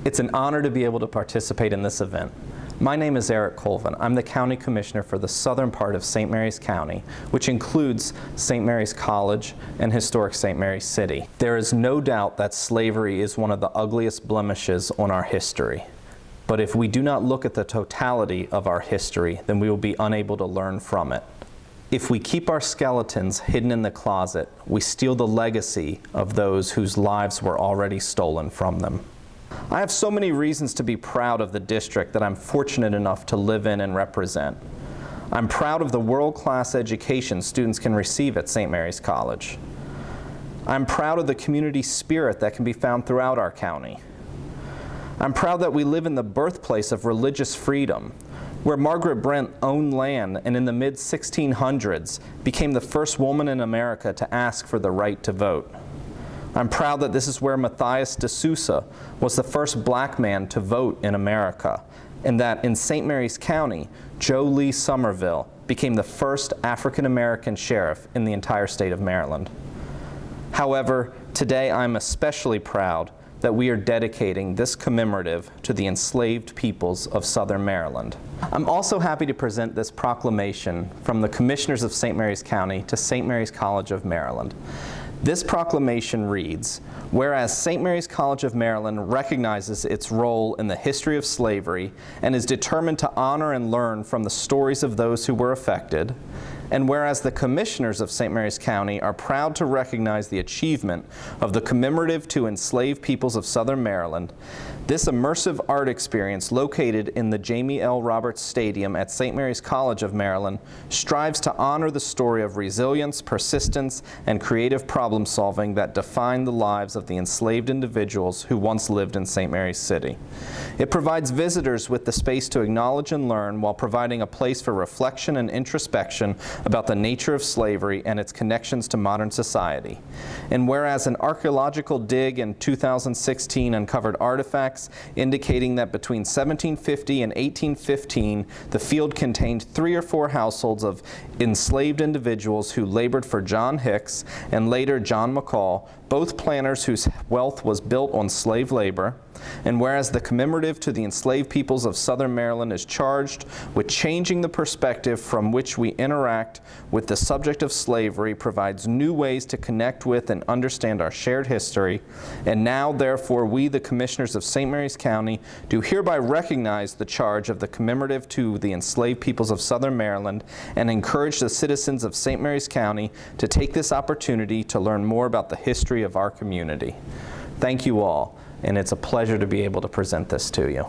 It's an honor to be able to participate in this event. My name is Eric Colvin. I'm the County Commissioner for the southern part of St. Mary's County, which includes St. Mary's College and historic St. Mary's City. There is no doubt that slavery is one of the ugliest blemishes on our history. But if we do not look at the totality of our history, then we will be unable to learn from it. If we keep our skeletons hidden in the closet, we steal the legacy of those whose lives were already stolen from them. I have so many reasons to be proud of the district that I'm fortunate enough to live in and represent. I'm proud of the world-class education students can receive at St. Mary's College. I'm proud of the community spirit that can be found throughout our county. I'm proud that we live in the birthplace of religious freedom, where Margaret Brent owned land and in the mid-1600s became the first woman in America to ask for the right to vote. I'm proud that this is where Matthias de Sousa was the first black man to vote in America, and that in St. Mary's County, Joe Lee Somerville became the first African-American sheriff in the entire state of Maryland. However, today I'm especially proud that we are dedicating this commemorative to the enslaved peoples of Southern Maryland. I'm also happy to present this proclamation from the Commissioners of St. Mary's County to St. Mary's College of Maryland. This proclamation reads, whereas St. Mary's College of Maryland recognizes its role in the history of slavery and is determined to honor and learn from the stories of those who were affected, and whereas the Commissioners of St. Mary's County are proud to recognize the achievement of the Commemorative to Enslaved Peoples of Southern Maryland, this immersive art experience located in the Jamie L. Roberts Stadium at St. Mary's College of Maryland strives to honor the story of resilience, persistence, and creative problem solving that define the lives of the enslaved individuals who once lived in St. Mary's City. It provides visitors with the space to acknowledge and learn while providing a place for reflection and introspection about the nature of slavery and its connections to modern society. And whereas an archaeological dig in 2016 uncovered artifacts indicating that between 1750 and 1815, the field contained 3 or 4 households of enslaved individuals who labored for John Hicks and later John McCall, both planters whose wealth was built on slave labor. And whereas the Commemorative to the Enslaved Peoples of Southern Maryland is charged with changing the perspective from which we interact with the subject of slavery, provides new ways to connect with and understand our shared history, and now, therefore, we, the Commissioners of St. Mary's County, do hereby recognize the charge of the Commemorative to the Enslaved Peoples of Southern Maryland and encourage the citizens of St. Mary's County to take this opportunity to learn more about the history of our community. Thank you all, and it's a pleasure to be able to present this to you.